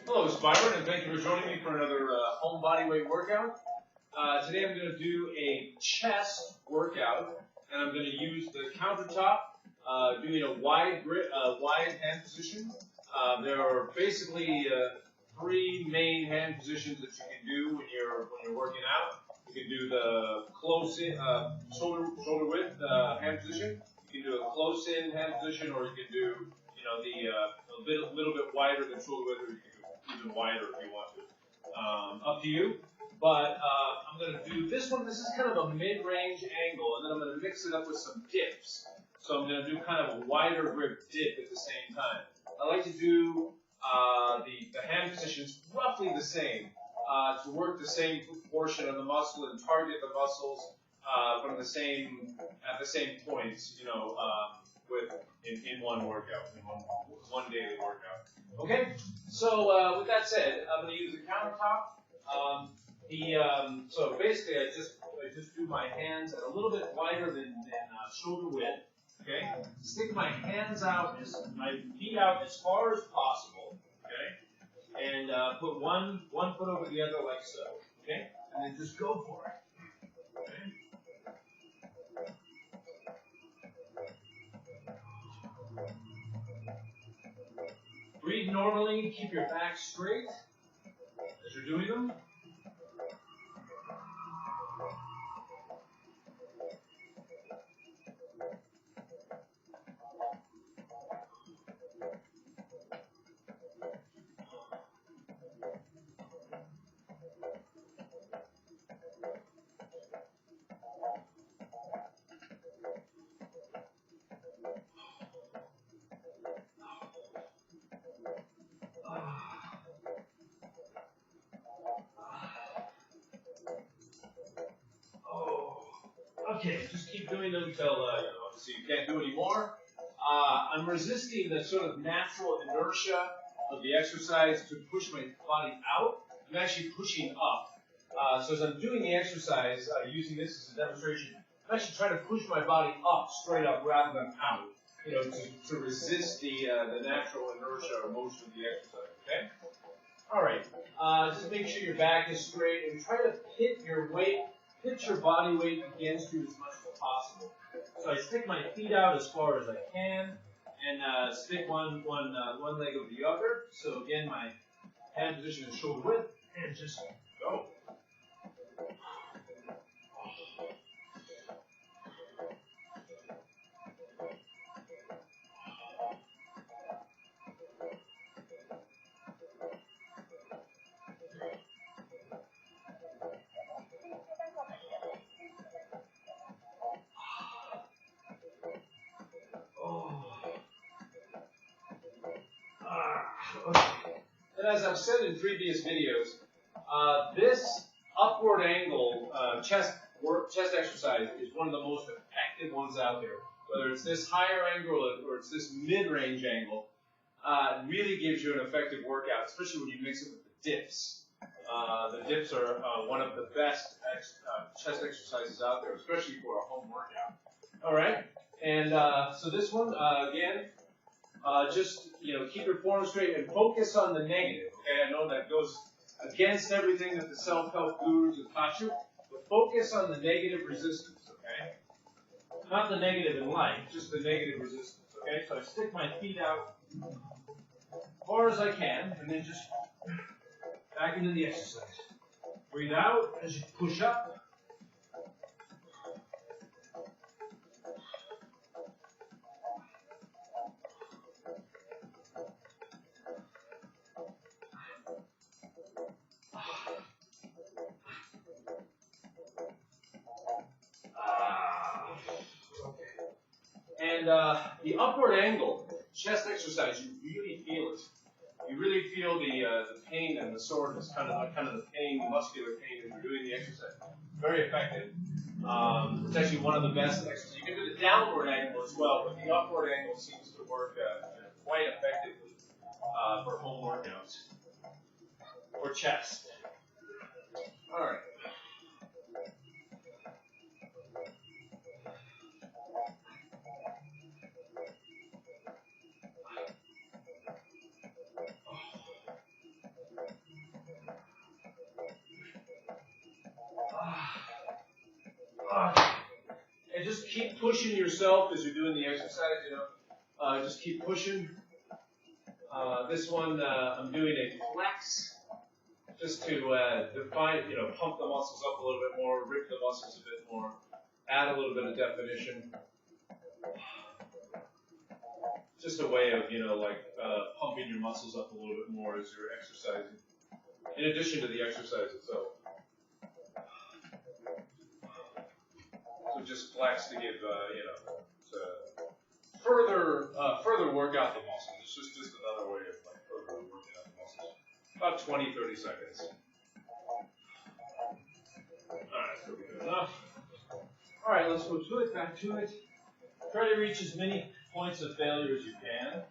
Hello, it's Byron, and thank you for joining me for another home body weight workout. Today I'm going to do a chest workout, and I'm going to use the countertop, doing a wide hand position. There are basically three main hand positions that you can do when you're working out. You can do the close-in shoulder width hand position. You can do a close-in hand position, or you can do a little bit wider than shoulder width, or you can do even wider if you want to. Up to you. But I'm going to do this one. This is kind of a mid-range angle, and then I'm going to mix it up with some dips. So I'm going to do kind of a wider grip dip at the same time. I like to do the hand positions roughly the same to work the same portion of the muscle and target the muscles from at the same points, in one workout, in one daily workout. Okay, so with that said, I'm going to use the countertop. So basically, I just do my hands at a little bit wider than shoulder width. Okay, stick my hands out, my feet out as far as possible. Okay, and put one foot over the other like so. Okay, and then just go for it. Okay. Breathe normally. Keep your back straight as you're doing them. Okay, just keep doing them until obviously you can't do any more. I'm resisting the sort of natural inertia of the exercise to push my body out. I'm actually pushing up. So as I'm doing the exercise, using this as a demonstration, I'm actually trying to push my body up, straight up, rather than out, to resist the natural inertia or motion of the exercise. Okay? All right. Just make sure your back is straight and try to pit your body weight against you as much as possible. So I stick my feet out as far as I can, and stick one leg over the other. So again, my hand position is shoulder width, and just go. Okay. And as I've said in previous videos, this upward angle chest exercise is one of the most effective ones out there. Whether it's this higher angle or it's this mid-range angle, it really gives you an effective workout, especially when you mix it with the dips. The dips are one of the best chest exercises out there, especially for a home workout. All right, and so this one again. Just keep your form straight and focus on the negative. Okay, I know that goes against everything that the self-help gurus have taught you, but focus on the negative resistance. Okay, not the negative in life, just the negative resistance. Okay, so I stick my feet out as far as I can, and then just back into the exercise. Breathe out as you push up. And the upward angle chest exercise, you really feel it. You really feel the pain and the soreness, kind of the pain, the muscular pain as you're doing the exercise. Very effective. It's actually one of the best exercises. You can do the downward angle as well, but the upward angle seems to work quite effectively for home workouts or chest. All right. keep pushing yourself as you're doing the exercise, you know. Just keep pushing. This one, I'm doing a flex, just to define, you know, pump the muscles up a little bit more, rip the muscles a bit more, add a little bit of definition. Just a way of, you know, like pumping your muscles up a little bit more as you're exercising, in addition to the exercise itself. So just flex to give, you know, to further work out the muscles. It's just another way of like further working out the muscles. About 20-30 seconds. Alright, so we good enough. Alright, let's go to it, back to it. Try to reach as many points of failure as you can,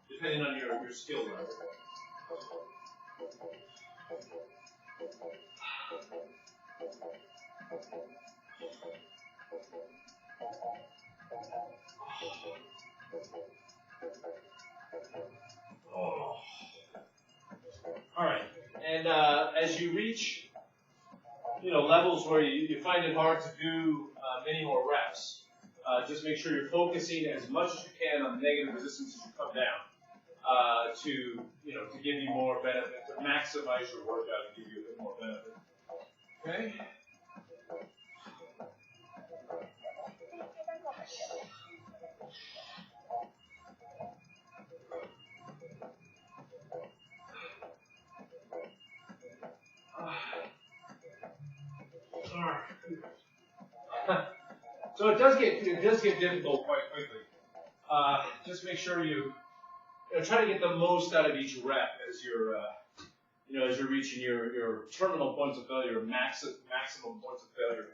depending on your skill level. Oh. All right, and as you reach, you know, levels where you find it hard to do many more reps, just make sure you're focusing as much as you can on the negative resistance as you come down, to, you know, to give you more benefit, to maximize your workout and give you a bit more benefit. Okay. So it does get difficult quite quickly. Just make sure you know, try to get the most out of each rep as you're you know, as you're reaching your terminal points of failure, maximum points of failure.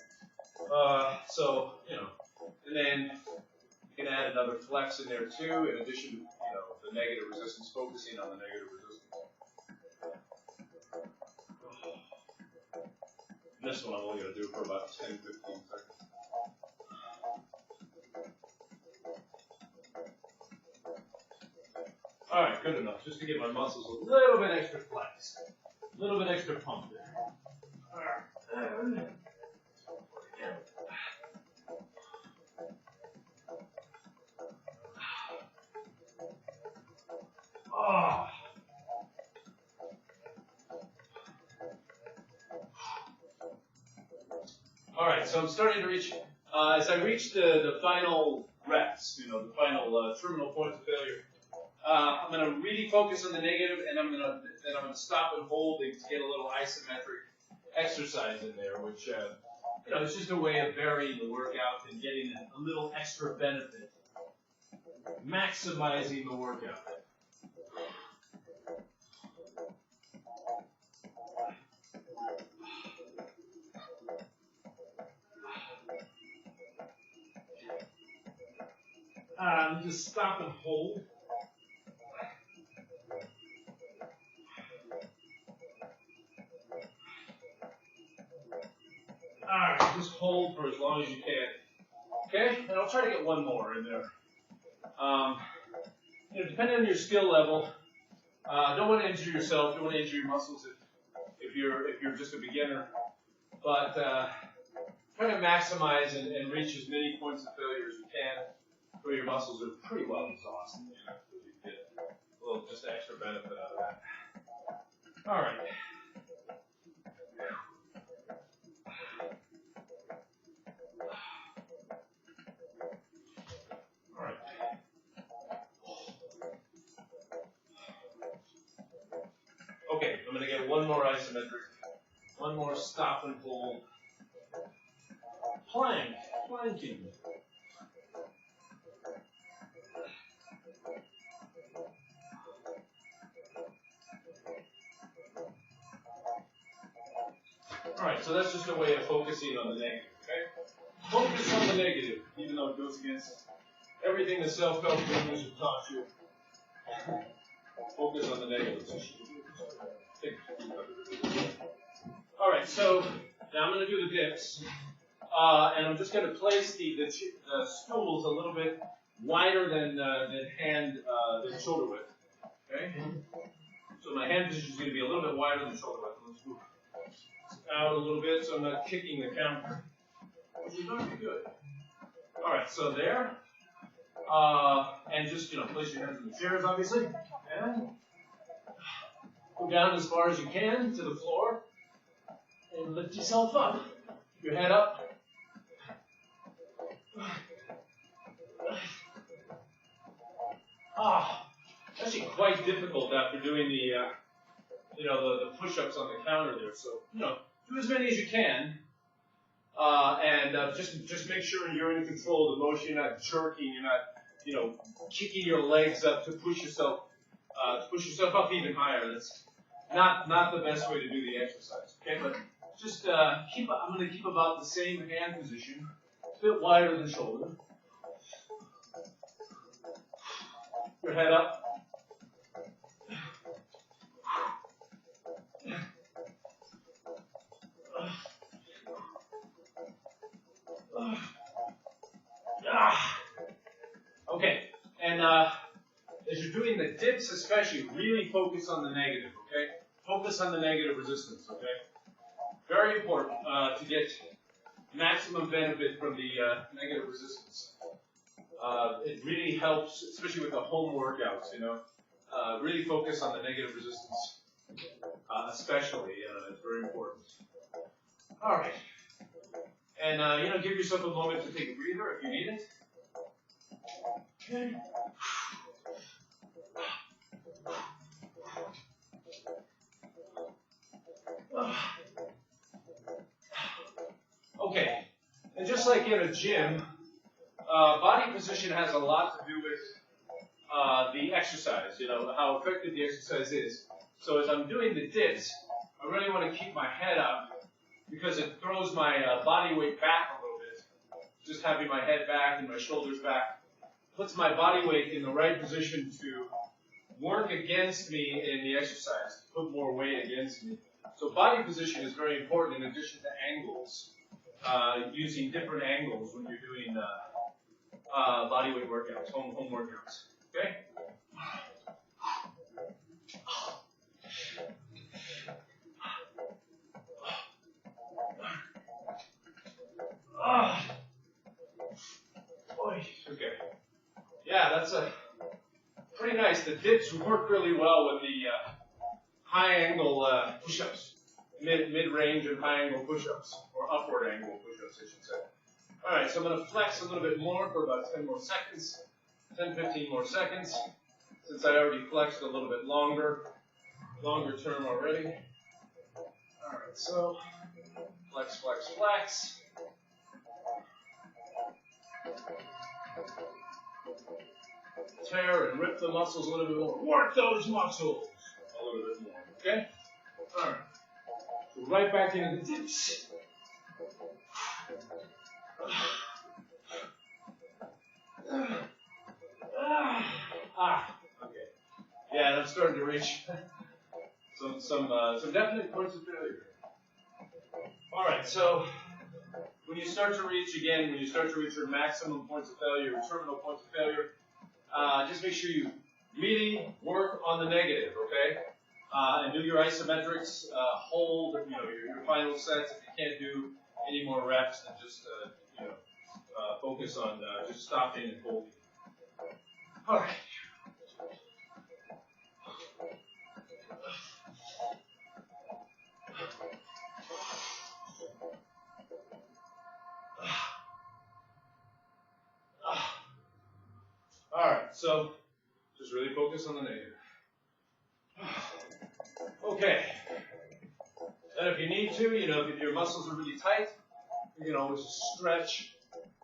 So, you know, and then you can add another flex in there too, in addition to, you know, the negative resistance, focusing on the negative resistance. This one I'm only going to do for about 10-15 seconds. All right, good enough. Just to give my muscles a little bit extra flex, a little bit extra pump there. All right. Oh. All right, so I'm starting to reach, as I reach the final reps, you know, the final terminal points of failure, I'm going to really focus on the negative, and I'm going to stop and hold and get a little isometric exercise in there, which, you know, it's just a way of varying the workout and getting a little extra benefit, maximizing the workout. Just stop and hold. Alright, just hold for as long as you can. Okay, and I'll try to get one more in there. You know, depending on your skill level, don't want to injure yourself, don't want to injure your muscles if you're just a beginner. But try to maximize and reach as many points of failure as you can, where your muscles are pretty well exhausted. You know, so you get a little just extra benefit out of that. All right. All right. Okay, I'm going to get one more isometric, one more stop and hold. Planking. Alright, so that's just a way of focusing on the negative, okay? Focus on the negative, even though it goes against everything the self-help gurus have taught you. Focus on the negative. Alright, so now I'm going to do the dips. And I'm just going to place the stools a little bit wider than shoulder width. Okay? So my hand position is going to be a little bit wider than shoulder width. Let's move out a little bit so I'm not kicking the counter. You're going to be good. All right, so there. And just, place your hands in the chairs, obviously. And go down as far as you can to the floor. And lift yourself up. Your head up. Actually quite difficult after doing the push-ups on the counter there. So, do as many as you can. And just make sure you're in control of the motion. You're not jerking. You're not, kicking your legs up to push yourself up even higher. That's not the best way to do the exercise. Okay, but just I'm going to keep about the same hand position, a bit wider than shoulder. Your head up. Okay, and as you're doing the dips especially, really focus on the negative, okay? Focus on the negative resistance, okay? Very important to get maximum benefit from the negative resistance. It really helps, especially with the home workouts, really focus on the negative resistance, especially, it's very important. All right. And, give yourself a moment to take a breather if you need it. Okay. Okay. And just like in a gym, body position has a lot to do with the exercise, how effective the exercise is. So as I'm doing the dips, I really want to keep my head up because it throws my body weight back a little bit. Just having my head back and my shoulders back puts my body weight in the right position to work against me in the exercise, to put more weight against me. So body position is very important in addition to angles, using different angles when you're doing body weight workouts, home workouts. Okay? Okay. Yeah, that's pretty nice. The dips work really well with the high angle push-ups, mid-range and high angle push-ups, or upward angle push-ups, I should say. All right, so I'm going to flex a little bit more for about 10 more seconds, 10, 15 more seconds, since I already flexed a little bit longer term already. All right, so flex, flex, flex. Tear and rip the muscles a little bit more. Work those muscles a little bit more, okay? All right. So right back into the dips. Okay. Yeah, and I'm starting to reach some definite points of failure. All right, so when you start to reach your maximum points of failure, your terminal points of failure, just make sure you really work on the negative, okay? And do your isometrics, hold, your final sets. If you can't do any more reps, then just, focus on just stopping and holding. All right. All right, so just really focus on the negative. Okay. And if you need to, if your muscles are really tight, you can always stretch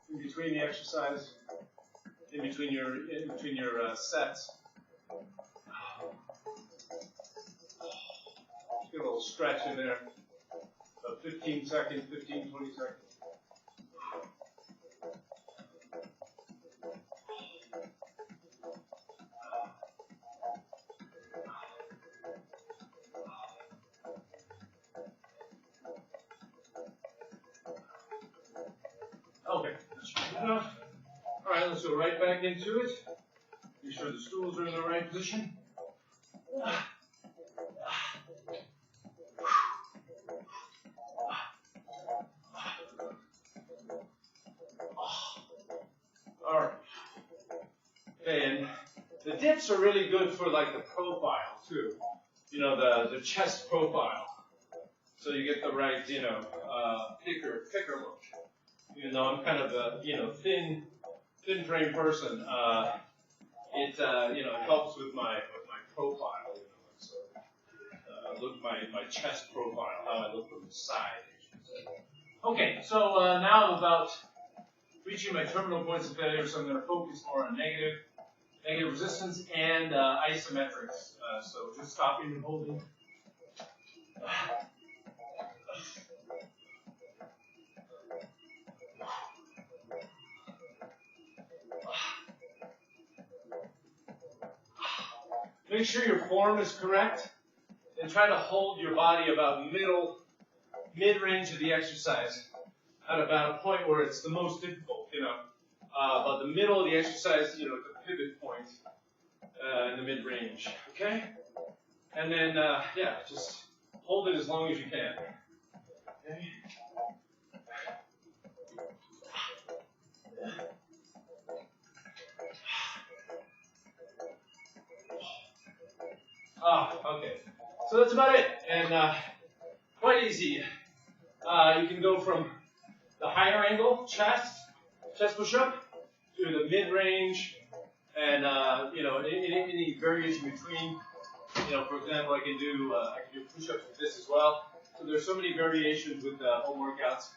in between the exercise, in between your sets. Just get a little stretch in there. About 15 seconds, 15, 20 seconds. Okay, that's good enough. All right, let's go right back into it. Make sure the stools are in the right position. The dips are really good for like the profile too. You know, the chest profile. So you get the right, you know, thicker look. Even though I'm kind of a, you know, thin frame person, it you know, it helps with my profile. You know, so look my chest profile, how I look from the side. Okay, so now I'm about reaching my terminal points of failure, so I'm going to focus more on negative resistance and isometrics. So just stopping and holding. Make sure your form is correct, and try to hold your body about mid-range of the exercise, at about a point where it's the most difficult, you know. About the middle of the exercise, you know, the pivot point in the mid-range, okay? And then, yeah, just hold it as long as you can. Okay? Okay. So that's about it, and quite easy. You can go from the higher angle, chest push-up, to the mid-range, and you know, any variation between. You know, for example, I can do push-ups with this as well. So there's so many variations with home workouts.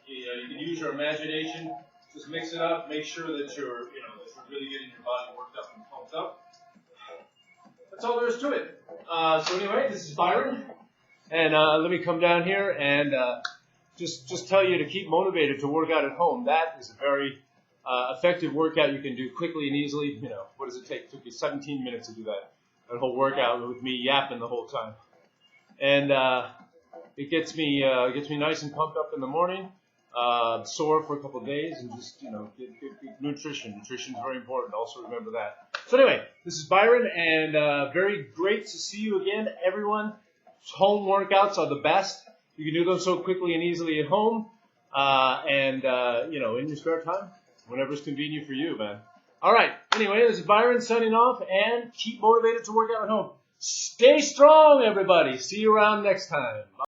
You can use your imagination. Just mix it up. Make sure that you're really getting your body worked up and pumped up. That's all there is to it. So anyway, this is Byron, and let me come down here and just tell you to keep motivated to work out at home. That is a very effective workout you can do quickly and easily. You know, what does it take? It took me 17 minutes to do that whole workout with me yapping the whole time, and it gets me nice and pumped up in the morning. Sore for a couple of days, and just, you know, get nutrition. Nutrition is very important. Also remember that. So anyway, this is Byron, and very great to see you again, everyone. Home workouts are the best. You can do them so quickly and easily at home, and you know, in your spare time, whenever's convenient for you, man. All right. Anyway, this is Byron signing off, and keep motivated to work out at home. Stay strong, everybody. See you around next time. Bye.